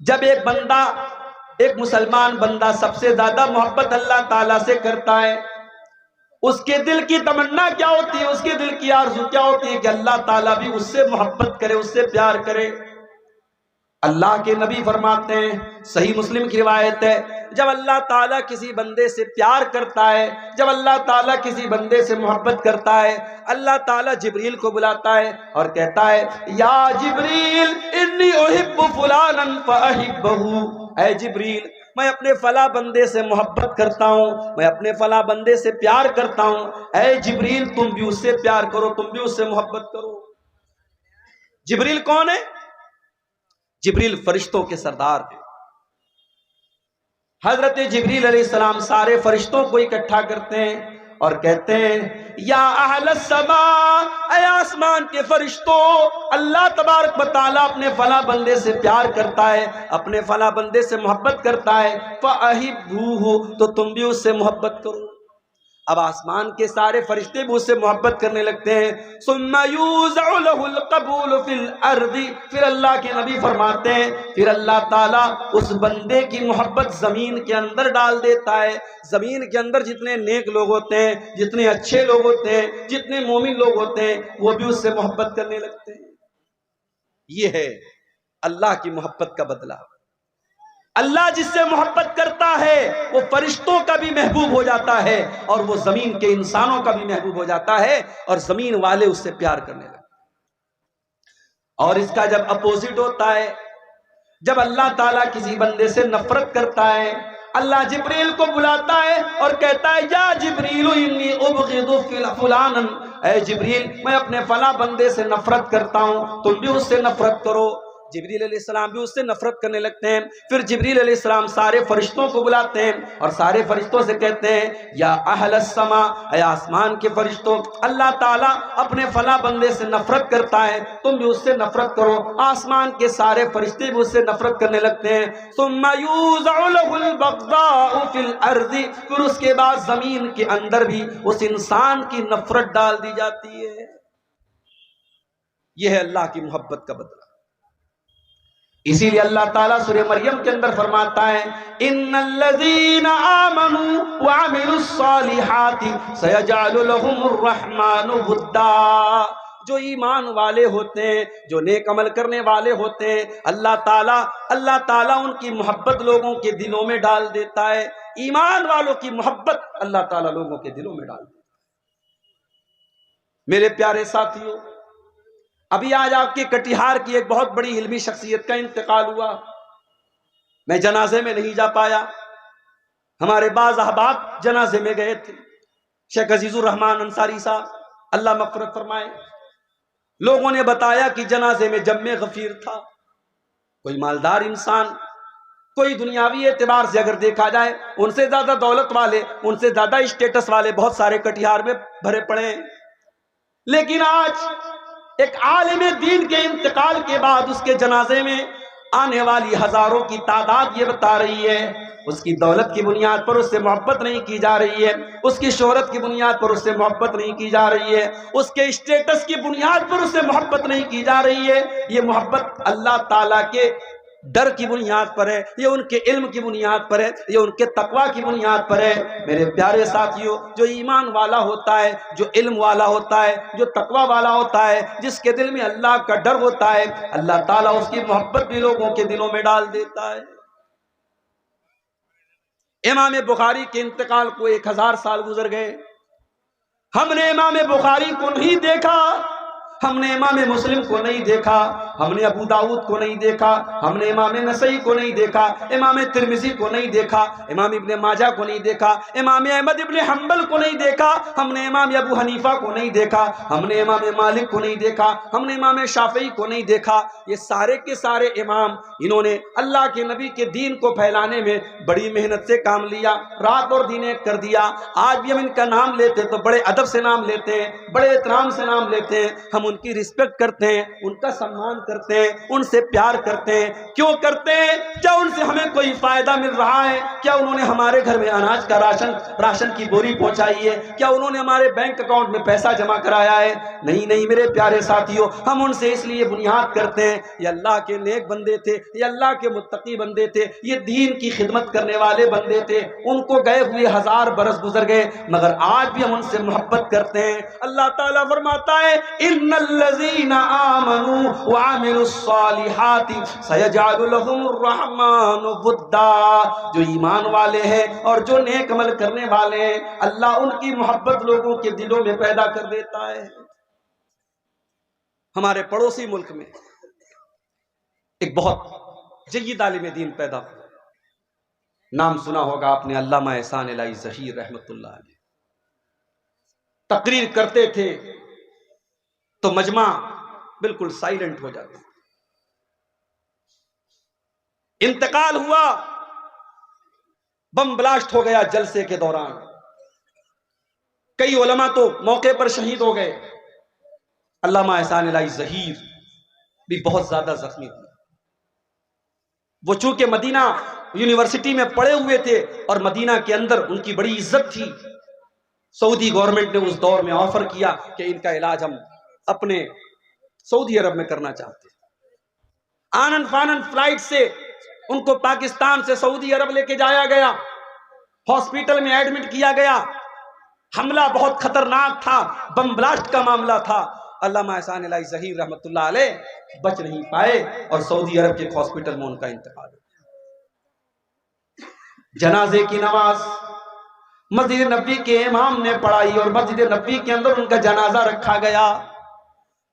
جب ایک مسلمان بندہ سب سے زیادہ محبت اللہ تعالیٰ سے کرتا ہے، اس کے دل کی تمنا کیا ہوتی ہے، اس کے دل کی آرزو کیا ہوتی ہے کہ اللہ تعالیٰ بھی اس سے محبت کرے، اس سے پیار کرے۔ اللہ کے نبی فرماتے ہیں، صحیح مسلم کی روایت ہے، جب اللہ تعالیٰ کسی بندے سے پیار کرتا ہے، جب اللہ تعالیٰ کسی بندے سے محبت کرتا ہے، اللہ تعالیٰ جبریل کو بلاتا ہے اور کہتا ہے یا جبریل انی احب فلانا فاحبہ، اے جبریل میں اپنے فلاں بندے سے محبت کرتا ہوں، میں اپنے فلاں بندے سے پیار کرتا ہوں، اے جبریل تم بھی اس سے پیار کرو، تم بھی اس سے محبت کرو۔ جبریل کون ہے؟ جبریل فرشتوں کے سردار ہیں۔ حضرت جبریل علیہ السلام سارے فرشتوں کو اکٹھا کرتے ہیں اور کہتے ہیں یا اہل السماء، اے آسمان کے فرشتوں، اللہ تبارک و تعالیٰ اپنے فلاں بندے سے پیار کرتا ہے، اپنے فلاں بندے سے محبت کرتا ہے، فَأَحِبُّوهُ، تو تم بھی اس سے محبت کرو۔ اب آسمان کے سارے فرشتے بھی اس سے محبت کرنے لگتے ہیں۔ ثُمَّ يُوزَعُ لَهُ الْقَبُولُ فِي الْأَرْضِ، پھر اللہ کے نبی فرماتے ہیں پھر اللہ تعالیٰ اس بندے کی محبت زمین کے اندر ڈال دیتا ہے۔ زمین کے اندر جتنے نیک لوگ ہوتے ہیں، جتنے اچھے لوگ ہوتے ہیں، جتنے مومن لوگ ہوتے ہیں، وہ بھی اس سے محبت کرنے لگتے ہیں۔ یہ ہے اللہ کی محبت کا بدلہ۔ اللہ جس سے محبت کرتا ہے وہ فرشتوں کا بھی محبوب ہو جاتا ہے، اور وہ زمین کے انسانوں کا بھی محبوب ہو جاتا ہے، اور زمین والے اس سے پیار کرنے لگتے ہیں۔ اور اس کا جب اپوزٹ ہوتا ہے، جب اللہ تعالیٰ کسی بندے سے نفرت کرتا ہے، اللہ جبریل کو بلاتا ہے اور کہتا ہے یا جبریل انی ابغض فلانا، اے جبریل میں اپنے فلاں بندے سے نفرت کرتا ہوں، تم بھی اس سے نفرت کرو۔ جبریل علیہ السلام بھی اس سے نفرت کرنے لگتے ہیں۔ پھر جبریل علیہ السلام سارے فرشتوں کو بلاتے ہیں اور سارے فرشتوں سے کہتے ہیں یا اہل السماء، اے آسمان کے فرشتوں، اللہ تعالیٰ اپنے فلاں بندے سے نفرت کرتا ہے، تم بھی اس سے نفرت کرو۔ آسمان کے سارے فرشتے بھی اس سے نفرت کرنے لگتے ہیں۔ ثم یوزع له البغضاء فی الارض، پھر اس کے بعد زمین کے اندر بھی اس انسان کی نفرت ڈال دی جاتی ہے۔ یہ ہے اللہ کی محبت کا بدلہ۔ اسی لیے اللہ تعالیٰ سورہ مریم کے اندر فرماتا ہے ان الذین آمنوا وعملوا الصالحات سیجعل لهم الرحمن ودا، جو ایمان والے ہوتے ہیں، جو نیک عمل کرنے والے ہوتے ہیں، اللہ تعالیٰ ان کی محبت لوگوں کے دلوں میں ڈال دیتا ہے۔ ایمان والوں کی محبت اللہ تعالیٰ لوگوں کے دلوں میں ڈال دیتا ہے۔ میرے پیارے ساتھیوں، ابھی آج آپ کے کٹیہار کی ایک بہت بڑی علمی شخصیت کا انتقال ہوا۔ میں جنازے میں نہیں جا پایا، ہمارے بعض احباب جنازے میں گئے تھے۔ شیخ عزیز الرحمان انصاری صاحب اللہ مغفرت فرمائے، لوگوں نے بتایا کہ جنازے میں جم غفیر تھا۔ کوئی مالدار انسان، کوئی دنیاوی اعتبار سے اگر دیکھا جائے ان سے زیادہ دولت والے، ان سے زیادہ اسٹیٹس والے بہت سارے کٹیہار میں بھرے پڑے ہیں، لیکن آج ایک عالم دین کے انتقال کے بعد اس کے جنازے میں آنے والی ہزاروں کی تعداد یہ بتا رہی ہے اس کی دولت کی بنیاد پر اس سے محبت نہیں کی جا رہی ہے، اس کی شہرت کی بنیاد پر اس سے محبت نہیں کی جا رہی ہے، اس کے اسٹیٹس کی بنیاد پر اس سے محبت نہیں کی جا رہی ہے۔ یہ محبت اللہ تعالیٰ کے ڈر کی بنیاد پر ہے، یہ ان کے علم کی بنیاد پر ہے، یہ ان کے تقوی کی بنیاد پر ہے۔ میرے پیارے ساتھیوں، جو ایمان والا ہوتا ہے، جو علم والا ہوتا ہے، جو تقوی والا ہوتا ہے، جس کے دل میں اللہ کا ڈر ہوتا ہے، اللہ تعالیٰ اس کی محبت بھی لوگوں کے دلوں میں ڈال دیتا ہے۔ امام بخاری کے انتقال کو 1000 سال گزر گئے، ہم نے امام بخاری کو نہیں دیکھا، ہم نے امام مسلم کو نہیں دیکھا، ہم نے ابو داؤد کو نہیں دیکھا، ہم نے امام نسائی کو نہیں دیکھا، امام ترمذی کو نہیں دیکھا، امام ابن ماجہ کو نہیں دیکھا، امام احمد ابن حنبل کو نہیں دیکھا، ہم نے امام ابو حنیفہ کو نہیں دیکھا، ہم نے امام مالک کو نہیں دیکھا، ہم نے امام شافعی کو نہیں دیکھا۔ یہ سارے کے سارے امام، انہوں نے اللہ کے نبی کے دین کو پھیلانے میں بڑی محنت سے کام لیا، رات اور دن ایک کر دیا۔ آج بھی ہم ان کا نام لیتے تو بڑے ادب سے نام لیتے ہیں، بڑے احترام سے نام لیتے ہیں، ہم ہم ان کی رسپیکٹ کرتے ہیں، ان کا سمان کرتے ہیں، ان سے پیار کرتے ہیں. کیوں کرتے ہیں؟ کیا ان سے ہمیں کوئی فائدہ مل رہا ہے؟ کیا انہوں نے ہمارے گھر میں اناج کا راشن کی بوری پہنچائی ہے؟ کیا انہوں نے ہمارے بینک اکاؤنٹ میں پیسہ جمع کرایا ہے؟ نہیں نہیں میرے پیارے ساتھیوں، ہم ان سے اس لیے بنیاد کرتے ہیں یہ اللہ کے نیک بندے تھے، یہ اللہ کے متقی بندے تھے، یہ دین کی خدمت کرنے والے بندے تھے. ان کو گئے ہوئے 1000 برس گزر گئے مگر آج بھی ہم ان سے محبت کرتے ہیں. اللہ تعالیٰ فرماتا ہے ان الذین آمنوا وعملوا الصالحات سیجعل لهم الرحمن ودا. جو ایمان والے ہیں اور جو نیک عمل کرنے والے ہیں اللہ ان کی محبت لوگوں کے دلوں میں پیدا کر دیتا ہے. ہمارے پڑوسی ملک میں ایک بہت جید عالم دین پیدا ہوا، نام سنا ہوگا آپ نے، علامہ احسان الہی ظہیر رحمت اللہ علیہ. تقریر کرتے تھے تو مجمع بالکل سائلنٹ ہو جاتا. انتقال ہوا، بم بلاسٹ ہو گیا جلسے کے دوران، کئی علماء تو موقع پر شہید ہو گئے. علامہ احسان الہی ظہیر بھی بہت زیادہ زخمی ہوئے. وہ چونکہ مدینہ یونیورسٹی میں پڑھے ہوئے تھے اور مدینہ کے اندر ان کی بڑی عزت تھی، سعودی گورنمنٹ نے اس دور میں آفر کیا کہ ان کا علاج ہم اپنے سعودی عرب میں کرنا چاہتے ہیں. آنن فانن فلائٹ سے ان کو پاکستان سے سعودی عرب لے کے جایا گیا، ہاسپٹل میں ایڈمٹ کیا گیا. حملہ بہت خطرناک تھا، بم بلاسٹ کا معاملہ تھا. علامہ احسان الہی ظہیر رحمت اللہ علیہ بچ نہیں پائے اور سعودی عرب کے ہاسپٹل میں ان کا انتقال ہو گیا. جنازے کی نماز مسجد نبوی کے امام نے پڑھائی اور مسجد نبوی کے اندر ان کا جنازہ رکھا گیا.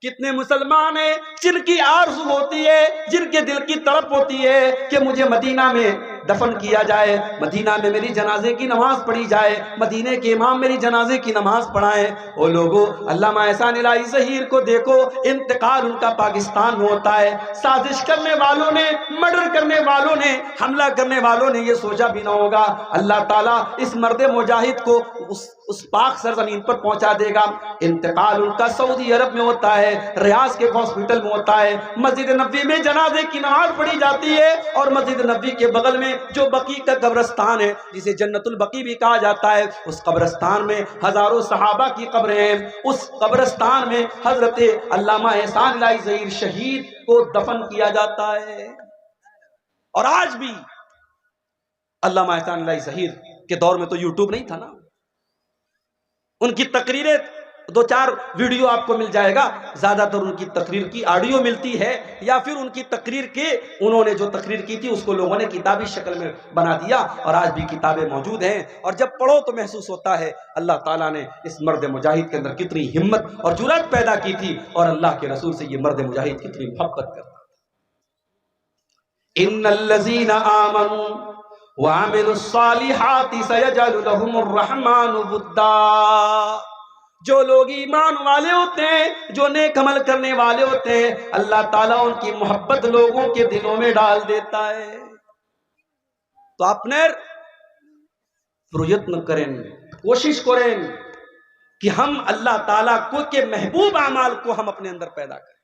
کتنے مسلمان ہیں جن کی آرزو ہوتی ہے، جن کے دل کی طلب ہوتی ہے کہ مجھے مدینہ میں دفن کیا جائے، مدینہ میں میری جنازے کی نماز پڑھی جائے، مدینے کے امام میری جنازے کی نماز پڑھائیں. وہ لوگوں علامہ احسان الہی ظہیر کو دیکھو، انتقال ان کا پاکستان میں ہوتا ہے. سازش کرنے والوں نے، مرڈر کرنے والوں نے، حملہ کرنے والوں نے یہ سوچا بھی نہ ہوگا اللہ تعالیٰ اس مرد مجاہد کو اس پاک سرزمین پر پہنچا دے گا. انتقال ان کا سعودی عرب میں ہوتا ہے، ریاض کے ہاسپٹل میں ہوتا ہے. مسجد نبوی میں جنازے کی نماز پڑھی جاتی ہے اور مسجد نبوی کے بغل میں جو بقیع کا قبرستان ہے جسے جنت البقیع بھی کہا جاتا ہے، اس قبرستان میں ہزاروں صحابہ کی قبریں ہیں. اس قبرستان میں حضرت علامہ احسان الہی ظہیر شہید کو دفن کیا جاتا ہے. اور آج بھی علامہ احسان الہی ظہیر کے دور میں تو یوٹیوب نہیں تھا نا، ان کی تقریریں 2-4 ویڈیو آپ کو مل جائے گا، زیادہ تر ان کی تقریر کی آڈیو ملتی ہے یا پھر ان کی تقریر کے انہوں نے جو تقریر کی تھی اس کو لوگوں نے کتابی شکل میں بنا دیا اور آج بھی کتابیں موجود ہیں. اور جب پڑھو تو محسوس ہوتا ہے اللہ تعالیٰ نے اس مرد مجاہد کے اندر کتنی ہمت اور جرأت پیدا کی تھی اور اللہ کے رسول سے یہ مرد مجاہد کتنی محبت کرتا. ان الذین آمنوا وعملوا الصالحات سیجعل لهم الرحمن ودا. جو لوگ ایمان والے ہوتے ہیں، جو نیک عمل کرنے والے ہوتے ہیں، اللہ تعالیٰ ان کی محبت لوگوں کے دلوں میں ڈال دیتا ہے. تو اپنے پریتن کریں، کوشش کریں کہ ہم اللہ تعالیٰ کو کے محبوب اعمال کو ہم اپنے اندر پیدا کریں.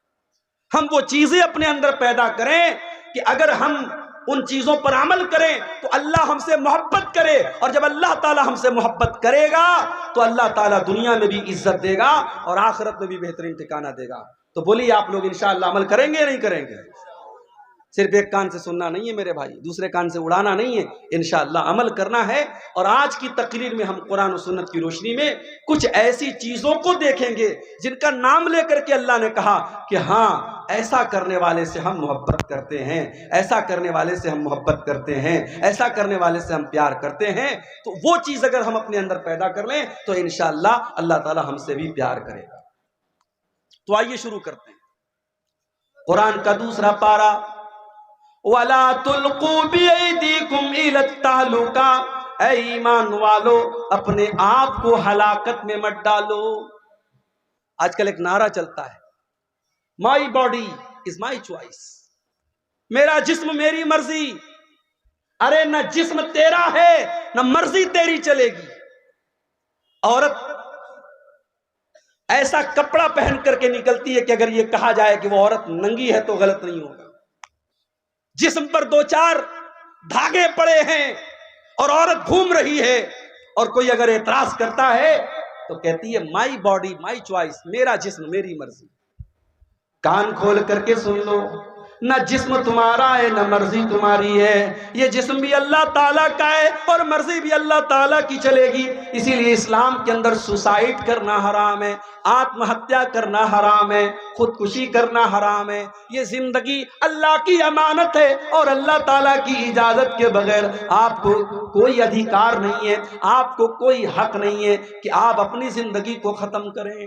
ہم وہ چیزیں اپنے اندر پیدا کریں کہ اگر ہم ان چیزوں پر عمل کریں تو اللہ ہم سے محبت کرے، اور جب اللہ تعالیٰ ہم سے محبت کرے گا تو اللہ تعالیٰ دنیا میں بھی عزت دے گا اور آخرت میں بھی بہترین ٹھکانہ دے گا. تو بولیے آپ لوگ انشاءاللہ عمل کریں گے یا نہیں کریں گے؟ صرف ایک کان سے سننا نہیں ہے میرے بھائی، دوسرے کان سے اڑانا نہیں ہے، انشاءاللہ عمل کرنا ہے. اور آج کی تقریر میں ہم قرآن و سنت کی روشنی میں کچھ ایسی چیزوں کو دیکھیں گے جن کا نام لے کر کے اللہ نے کہا کہ ہاں ایسا کرنے والے سے ہم محبت کرتے ہیں، ایسا کرنے والے سے ہم محبت کرتے ہیں، ایسا کرنے والے سے ہم پیار کرتے ہیں. تو وہ چیز اگر ہم اپنے اندر پیدا کر لیں تو انشاءاللہ اللہ تعالی ہم سے بھی پیار کرے گا. تو آئیے شروع کرتے ہیں. قرآن کا دوسرا پارہ، وَلَا تُلْقُوا بِأَيْدِيكُمْ إِلَى التَّهْلُكَةِ. اے ایمان والو اپنے آپ کو ہلاکت میں مت ڈالو. آج کل ایک نعرہ چلتا ہے، my body is my choice, میرا جسم میری مرضی. ارے نہ جسم تیرا ہے نہ مرضی تیری چلے گی. عورت ایسا کپڑا پہن کر کے نکلتی ہے کہ اگر یہ کہا جائے کہ وہ عورت ننگی ہے تو غلط نہیں ہوگا. جسم پر 2-4 دھاگے پڑے ہیں اور عورت گھوم رہی ہے، اور کوئی اگر اعتراض کرتا ہے تو کہتی ہے مائی باڈی مائی چوائس، میرا جسم میری مرضی. کان کھول کر کے سن لو، نہ جسم تمہارا ہے نہ مرضی تمہاری ہے، یہ جسم بھی اللہ تعالیٰ کا ہے اور مرضی بھی اللہ تعالیٰ کی چلے گی. اسی لیے اسلام کے اندر سوسائڈ کرنا حرام ہے، آتم ہتیا کرنا حرام ہے، خودکشی کرنا حرام ہے. یہ زندگی اللہ کی امانت ہے اور اللہ تعالیٰ کی اجازت کے بغیر آپ کو کوئی ادھیکار نہیں ہے، آپ کو کوئی حق نہیں ہے کہ آپ اپنی زندگی کو ختم کریں.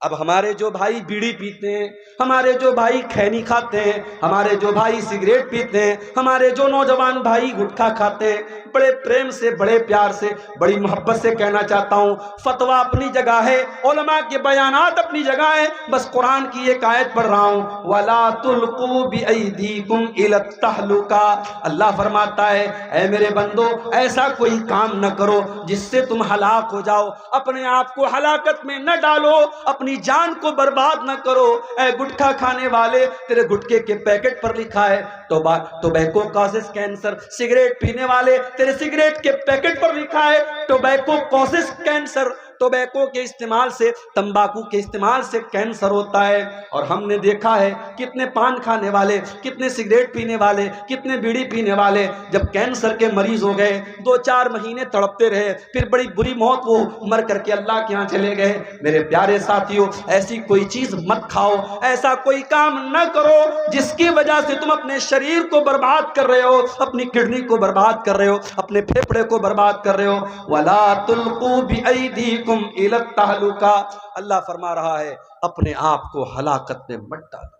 اب ہمارے جو بھائی بیڑی پیتے ہیں، ہمارے جو بھائی کھینی کھاتے ہیں، ہمارے جو بھائی سگریٹ پیتے ہیں، ہمارے جو نوجوان بھائی گٹکھا کھاتے ہیں، بڑے پریم سے، بڑے پیار سے، بڑی محبت سے کہنا چاہتا ہوں، فتویٰ اپنی جگہ ہے، علماء کے بیانات اپنی جگہ ہے، بس قرآن کی ایک آیت پڑھ رہا ہوں، وَلَا تُلْقُوا بِأَيْدِيكُمْ إِلَى التَّهْلُكَةِ. اللہ فرماتا ہے اے میرے بندو ایسا کوئی کام نہ کرو جس سے تم ہلاک ہو جاؤ، اپنے آپ کو ہلاکت میں نہ ڈالو، اپنی جان کو برباد نہ کرو. اے گٹکھا کھانے والے، تیرے گٹکے کے پیکٹ پر لکھا ہے ٹوبیکو کازز کینسر. سگریٹ پینے والے، تیرے سگریٹ کے پیکٹ پر لکھا ہے ٹوبیکو کازز کینسر. ٹوبیکو کے استعمال سے، تمباکو کے استعمال سے کینسر ہوتا ہے. اور ہم نے دیکھا ہے کتنے پان کھانے والے، کتنے سگریٹ پینے والے، کتنے بیڑی پینے والے جب کینسر کے مریض ہو گئے 2-4 مہینے تڑپتے رہے، پھر بڑی بری موت وہ مر کر کے اللہ کے ہاں چلے گئے. میرے پیارے ساتھیوں، ایسی کوئی چیز مت کھاؤ، ایسا کوئی کام نہ کرو جس کی وجہ سے تم اپنے شریر کو برباد کر رہے ہو، اپنی کڈنی کو برباد کر رہے ہو، اپنے پھیپھڑے کو برباد کر رہے ہو. وَلَا تُلْقُوا بِأَيْدِيكُمْ إِلَى التَّهْلُكَةِ. اللہ فرما رہا ہے اپنے آپ کو ہلاکت میں مت ڈالو.